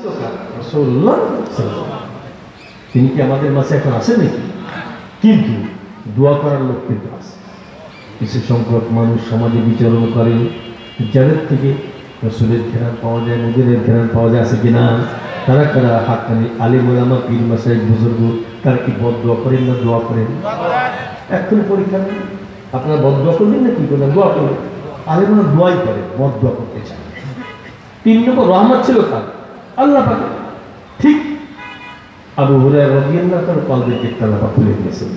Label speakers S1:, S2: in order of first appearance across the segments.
S1: রাসূলুল্লাহ সাল্লাল্লাহু তিনি কি আমাদের মাঝে এখন আছেন নাকি? কিন্তু দোয়া করার লোক কিন্তু আছে। কিছু সংখ্যক মানুষ সমাজে বিচরণ করে, যাদের থেকে রাসূলের ঘ্রাণ পাওয়া যায়, নবীর ঘ্রাণ পাওয়া যায়, আছে কিনা? তারা কারা হাক্কানি আলিম ওলামা পীর মাশায়েখ বুজুর্গ, তারা কি বদদোয়া করেন না দোয়া করেন? এখন পরীক্ষা নেই, আপনারা বদদোয়া করবেন না কি করবেন? দোয়া করবেন। আলিমরা দোয়াই করে, বদদোয়া করতে চায়। 3 নম্বর রহমত ছিল কার? আল্লাহ পাক। ঠিক আবু হুরায়রা রাদিয়াল্লাহু তাআলা কলবের গেটটা আল্লাহ পাক খুলে দিয়েছেন।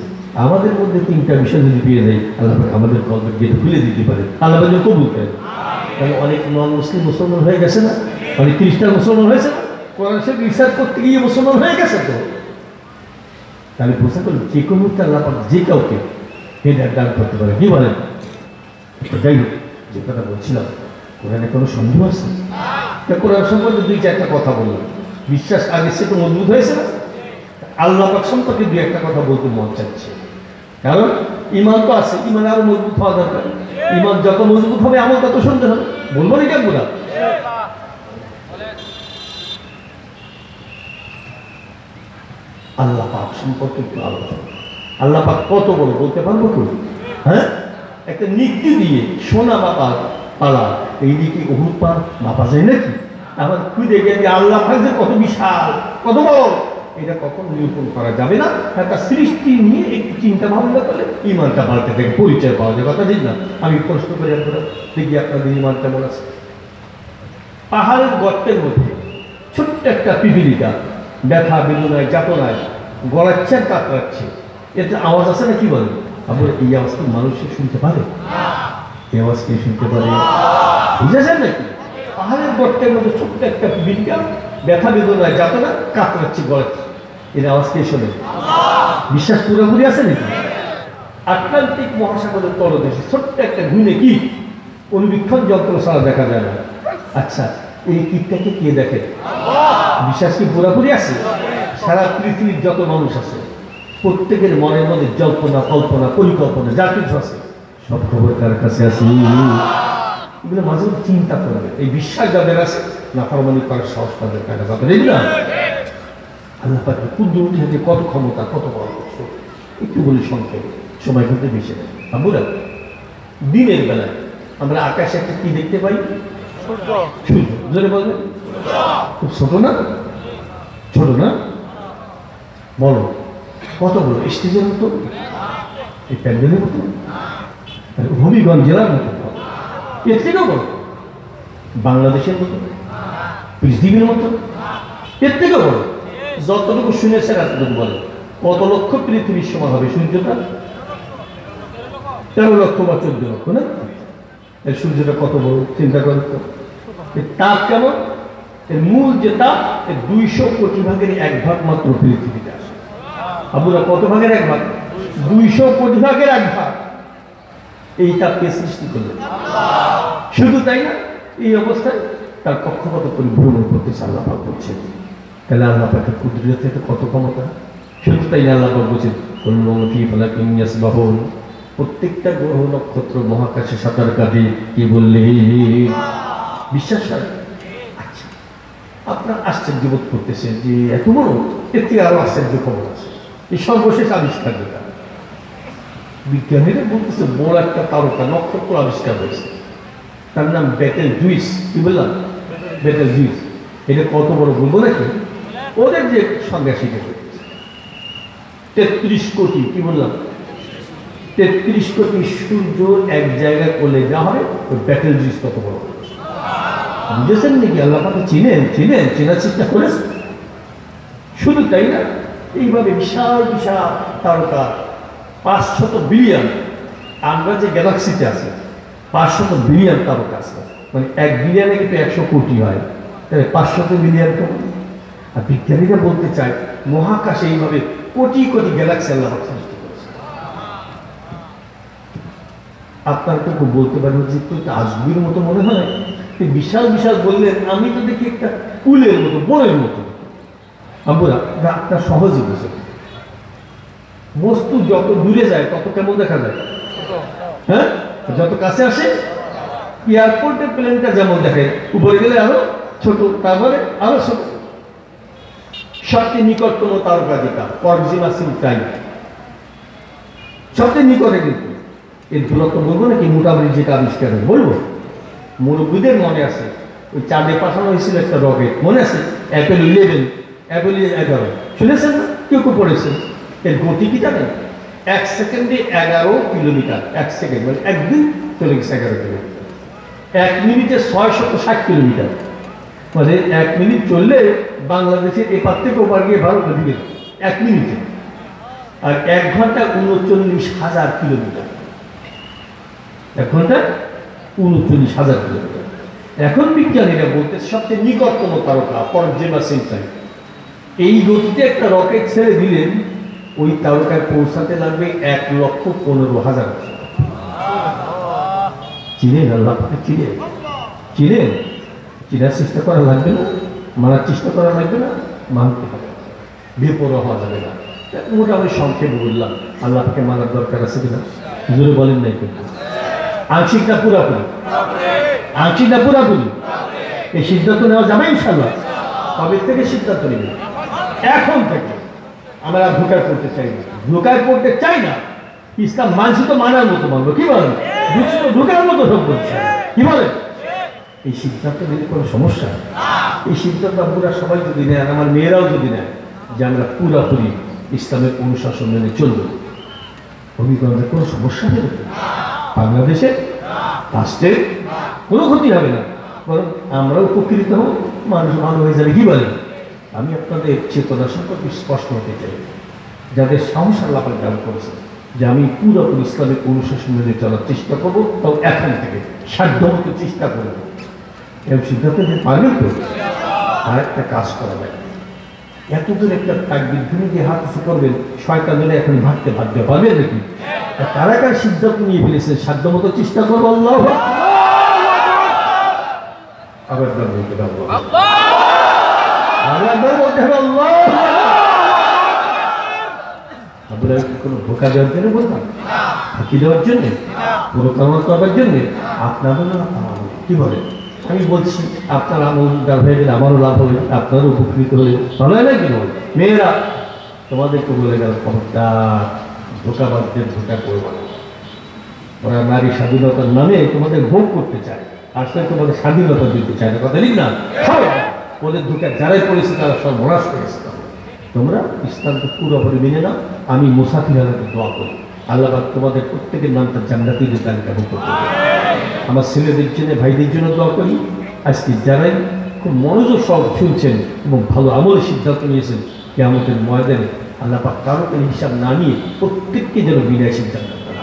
S1: আমাদের মধ্যে 3টা বিষয় যদি পেয়ে যাই, আল্লাহ পাক আমাদের কলবের গেট খুলে দিতে পারে। আল্লাহ পাক কবুল করেন। তাহলে অনেক নন মুসলিম মুসলমান হয়ে গেছে না, অনেক খ্রিস্টান মুসলমান হয়েছে না, কোরআন শরীফ রিসার্চ করতে গিয়ে মুসলমান হয়ে গেছে। তো তাহলে বোঝা গেল যে কোনো আল্লাহ পাক যে কাউকে হেদায়েত দান করতে পারে। কি বলেন? যাই হোক, যে কথা বলছিলাম, কোরআনে কোনো সন্দেহ আছে? কোরআন সম্পর্কে 2-4টা কথা বললাম। বিশ্বাস আগের থেকে মজবুত হয়েছে না? আল্লাহ পাক সম্পর্কে 2-1টা কথা বলতে মন চাচ্ছে, কারণ ঈমান তো আছে, ঈমান আরো মজবুত হওয়া দরকার। ঈমান যত মজবুত হবে আমল তত সুন্দর হবে। বলবো না কেন? বলা আল্লাহ পাক সম্পর্কে একটু আলোচনা। আল্লাহ পাক কত বড় বলতে পারবো তো? হ্যাঁ, একটা নিকি দিয়ে সোনা মাপা পালা, এই দিকে উহুদ পার মাপা যায় নাকি? আমার খুঁজে গেলে আল্লাহ পাক যে কত বিশাল, কত বড়, এটা কখন নিরূপণ করা যাবে না। একটা সৃষ্টি নিয়ে একটু চিন্তা ভাবনা করলে ইমানটা বাড়তে থেকে পরিচয় পাওয়া যায়। কথা ঠিক না? আমি প্রশ্ন করে আপনারা দেখি আপনাদের ইমান কেমন আছে। পাহাড়ের গর্তের মধ্যে ছোট্ট একটা পিপিলিকা ব্যথা বেদনায় যাতনায় গড়াচ্ছে আর কাতরাচ্ছে, এতে আওয়াজ আছে না? কি বলে? আবার এই আওয়াজ কি মানুষের শুনতে পারে? এই আওয়াজ কে শুনতে পারে? বুঝেছেন নাকি? পাহাড়ের গর্তের মধ্যে ছোট্ট একটা পিপিলিকা ব্যথা বেদনায় যাতনা কাতরাচ্ছে, গড়াচ্ছে, এর আওয়াজ কে শোনে? বিশ্বাস পুরোপুরি আছে নাকি? আটলান্টিক মহাসাগরের তলদেশে ছোট্ট একটা ঘুনে কি অনুবীক্ষণ যন্ত্র ছাড়া দেখা যায় না। আচ্ছা, এই কীটটাকে কে দেখে? বিশ্বাস কি পুরোপুরি আছে? সারা পৃথিবীর যত মানুষ আছে প্রত্যেকের মনের মধ্যে জল্পনা কল্পনা পরিকল্পনা যা কিছু আছে সব খবর কার কাছে আছে? এগুলো মাঝে মাঝে চিন্তা করবে। এই বিশ্বাস যাদের আছে, নাফরমানি করার সাহস তাদের কাছে যাবে না। আল্লাহ পাকের কুদরত থেকে কত ক্ষমতা, কত বড় কষ্ট, একটু বলি সংক্ষেপে, সময় কিন্তু বেশি নেই। বুঝা দিনের বেলায় আমরা আকাশে একটা কি দেখতে পাই? সূর্য। জোরে বলবেন? খুব ছোট না? ছোট না? বলো কত বড়? স্টেজের মতো, এই প্যান্ডেলের মতো, হবিগঞ্জ জেলার মতো, এর থেকেও বড়, বাংলাদেশের মতো, পৃথিবীর মতো, এর থেকেও বড়। যতটুকু শুনেছেন এতটুকু বলে। কত লক্ষ পৃথিবীর সমান হবে সূর্যটা? 13 লক্ষ বা 14 লক্ষ না? এর সূর্যটা কত বড় চিন্তা করেন তো। এর তাপ কেমন? এর মূল যে তাপ, এর 200 কোটি ভাগের 1 ভাগ মাত্র পৃথিবীতে আসে। আবুরা কত ভাগের 1 ভাগ? 200 কোটি ভাগের 1 ভাগ। এই তাপকে সৃষ্টি করলেন শুধু তাই না, এই অবস্থায় তার কক্ষপথ পরিভ্রমণ করতে আল্লাহ পাক বলছেন। তাহলে আল্লাহ পাকের কুদরতে কত ক্ষমতা! শুধু তাই না, আল্লাহ পাক বলছেন প্রত্যেকটা গ্রহ নক্ষত্র মহাকাশে সাঁতার কাটে। কি বললে? বিশ্বাস হয়? আচ্ছা, আপনার আশ্চর্য বোধ করতেছে যে এত বড়, এর থেকে আরো আশ্চর্য খবর আছে। এই সর্বশেষ আবিষ্কার যেটা বিজ্ঞানীরা বলতেছে, বড় একটা তারকা নক্ষত্র আবিষ্কার হয়েছে, তার নাম বেটেল জুইস। কি বললাম? Battle juice. এটা কত বড় বলবো নাকি? ওদের যে সংজ্ঞা শিখে 33 কোটি, কি বললাম? 33 কোটি সূর্য এক জায়গায় করলে যা হবে, ওই বেটেল জুইস কত বড়। বুঝেছেন নাকি? আল্লাহ পাকে চিনেন, চেনার চেষ্টা করেছেন। শুধু তাই না, এইভাবে বিশাল বিশাল তারকা 500 বিলিয়ন, আমরা যে গ্যালাক্সিতে আছে 500 বিলিয়ন তারকা আছে, মানে 1 বিলিয়নে কিন্তু 100 কোটি হয়, তাহলে 500 বিলিয়ন তো। আর বিজ্ঞানীরা বলতে চায় মহাকাশে এইভাবে কোটি কোটি গ্যালাক্সি আল্লাহ সৃষ্টি করেছে। আপনার তো বলতে পারেন যে তো আজগুবির মতো মনে হয়, বিশাল বিশাল বললেন, আমি তো দেখি একটা কুলের মতো, বনের মতো। আমরা আপনার সহজে বুঝে, বস্তু যত দূরে যায় তত কেমন দেখা যায়? হ্যাঁ, যত কাছে আসে এয়ারপোর্টের প্লেনটা যেমন দেখে, উপরে গেলে আরো ছোট, তারপরে আরো ছোট, সবচেয়ে নিকটতম তারকাদিকা পরজিমা সিমটাই সবচেয়ে নিকটে, কিন্তু এর দূরত্ব বলবো নাকি মোটামুটি যেটা আবিষ্কার বলবো। মুরব্বীদের মনে আছে ওই চাঁদে পাঠানো হয়েছিল একটা রকেট, মনে আছে? অ্যাপেল 11, অ্যাপেল 11 শুনেছেন না? কেউ কেউ পড়েছেন। এর গতি কি জানেন? 1 সেকেন্ডে 11 কিলোমিটার। 1 সেকেন্ড মানে একদিন চলে গেছে 11 কিলোমিটার। 1 মিনিটে 660 কিলোমিটার, মানে 1 মিনিট চললে বাংলাদেশের এপার থেকে ওপার গিয়ে ভারত দিকে 1 মিনিটে। আর 1 ঘন্টা 39,000 কিলোমিটার। 1 ঘন্টা 39,000 কিলোমিটার। এখন বিজ্ঞানীরা বলতে সবচেয়ে নিকটতম তারকা পরজিমা সিমটাই, এই গতিতে একটা রকেট ছেড়ে দিলেন, ওই তারকায় পৌঁছাতে লাগবে 1,15,000 বছর। চিনেন আল্লাহ? চিনেন? চিনেন? চিনার চেষ্টা করা লাগবে না, মানার চেষ্টা করা লাগবে না, মানতে হবে, বেপরোয়া হওয়া যাবে না। মোটামুটি সংক্ষেপে বললাম। আল্লাহকে মানার দরকার আছে কিনা জোরে বলেন নাই? কিন্তু আংশিক না পুরাপুরি? আংশিক না পুরাপুরি? এই সিদ্ধান্ত নেওয়া যাবে ইনশাআল্লাহ। কবে থেকে সিদ্ধান্ত নেবে? এখন থেকে। আমরা ধোকায় পড়তে চাই না, ধোকায় পড়তে চাই না। ইসলাম মানছি তো মানার মতো মানবো, কি বলেন? ঢোকার মতো ঢোক বলছে, কি বলেন? এই সিদ্ধান্ত নিলে কোনো সমস্যা? এই সিদ্ধান্ত আমরা সবাই যদি নেয়, আমার মেয়েরাও যদি নেয় যে আমরা পুরাপুরি ইসলামের অনুশাসন মেনে চলব, অভিজ্ঞতার কোনো সমস্যা নেই। বাংলাদেশে রাষ্ট্রের কোনো ক্ষতি হবে না, বরং আমরাও উপকৃত হব, মানুষ ভালো হয়ে যাবে, কি বলেন? আমি আপনাদের চেতনা সম্পর্কে স্পষ্ট হতে চাই, যাদের সাহস আল্লাহ দান করেছে যে আমি পুরোপুরি ইসলামের অনুশাসন মেনে চলার চেষ্টা করবো, তাও এখন থেকে সাধ্যমতো চেষ্টা করবো। এবং সিদ্ধান্ত নিতে পারবেন তো? আর একটা কাজ করা যায়, এত দূর একটা তাকবীর ধ্বনি দিয়ে হাত উঁচু করবেন, শয়তান ধরে এখন ভাবতে পারবে নাকি? কারা কার সিদ্ধান্ত নিয়ে ফেলেছেন সাধ্যমতো চেষ্টা করবো? আল্লাহ আবার বলতে পারবো, আপনারা কোনো ধোকা দেওয়ার জন্য বলতাম, ফাঁকি দেওয়ার জন্যে, পুরো কামনা করবার জন্যে? আপনারও না কি বলে? আমি বলছি আপনার আমলদার হয়ে গেলে আমারও লাভ হবে, আপনারও উপকৃত হলে ভালো হয় না? কি বলে? মেয়েরা তোমাদেরকে বলে গেল, খবরদার ধোকাবাজদের ধোকা করবো না। ওরা নারী স্বাধীনতার নামে তোমাদের ভোগ করতে চায়, আসলে তোমাদের স্বাধীনতা দিতে চায় না, কথা ঠিক না? ওদের ধোকা যারাই পড়েছে তারা সব মরাস করেছে। তোমরা ইসলামকে পুরোপুরি মেনে নাও। আমি মুসাফির আলাদা দোয়া করি, আল্লাহ তোমাদের প্রত্যেকের নামটা জান্নাতীদের তালিকাভুক্ত করতে। আমার ছেলেদের জন্য, ভাইদের জন্য দোয়া করি। আজকে যারাই খুব মনোযোগ সব শুনছেন এবং ভালো আমলের সিদ্ধান্ত নিয়েছেন, কিয়ামতের ময়দানে আল্লাহ পাক কারো কোনো হিসাব না নিয়ে প্রত্যেককে যেন বিনয় সিদ্ধান্ত করেন।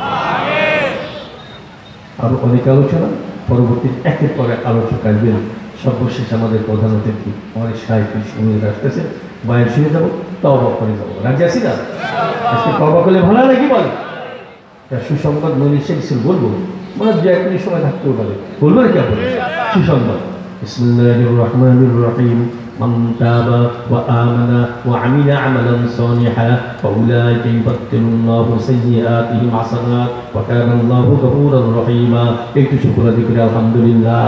S1: আরও অনেক আলোচনা পরবর্তী একের পর এক আলোচনা আসবেন। সর্বশেষ আমাদের প্রধান অতিথি আমাদের সাহিত্য সময় আসতেছে, বয়ান শুনে যাবো, তওবা করে যাবো। রাজি আছি না? আজকে তওবা করলে ভালো নাকি বল? সুসংবাদ মনীষের কিছু বলবো, মানে দু এক মিনিট সময় থাকতেও পারে, বলবো না কেমন সুসংবাদ? বিসমিল্লাহির রহমানির রহিম। من تاب وآمن وعمل عملا صالحا فأولئك يبدل الله سيئاتهم حسنات وكان الله غفورا رحيما। একটু শুকর আদায় করি আলহামদুলিল্লাহ।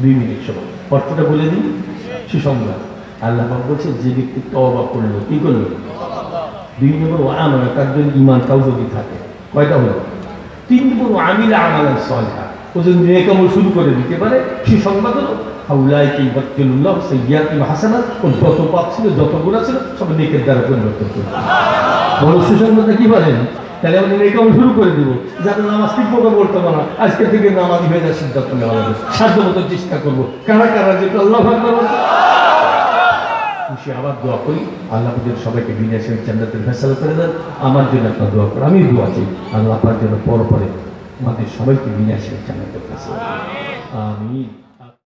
S1: দুই মিনিট সময় অর্থটা বলে দিই। সুসংবাদ, আল্লাহ বলছে যে ব্যক্তি তওবা করলো, কি করলো? 2 নম্বর আমানত, তার জন্য ঈমানটাও যদি থাকে। কয়টা হলো? 3 নম্বর আমিলা আমালান সালিহা, ও যদি নেক আমল শুরু করে দিতে পারে। সুসংবাদ হলো ফাউলাইকা ইউবাদদিলুল্লাহু সাইয়্যাতিহিম হাসানাত, ও যত পাপ ছিল, যত গুনাহ ছিল, সব নেকের দ্বারা পরিবর্তন করবে। বড় সুসংবাদটা কি বলেন? তাহলে আমরা নেক আমল শুরু করে দিব, যাতে নামাজ ঠিক মতো পড়তে পারা, আজকে থেকে নামাজি হয়ে যাওয়ার সিদ্ধান্ত নেওয়া হবে। সাধ্যমতো চেষ্টা করবো। কারা কারা যেটা আল্লাহু আকবার বলছে খুশি। আবার দোয়া করি, আল্লাহ সবাইকে বিনা হিসেবে জান্নাতের ফয়সালা করে দেন। আমার জন্য আপনার দোয়া করে, আমি দোয়া চাই আল্লাহ আপনার জন্য পরে আমাদের সবাইকে বিনা হিসেবে জান্নাতের ফয়সালা। আমিন।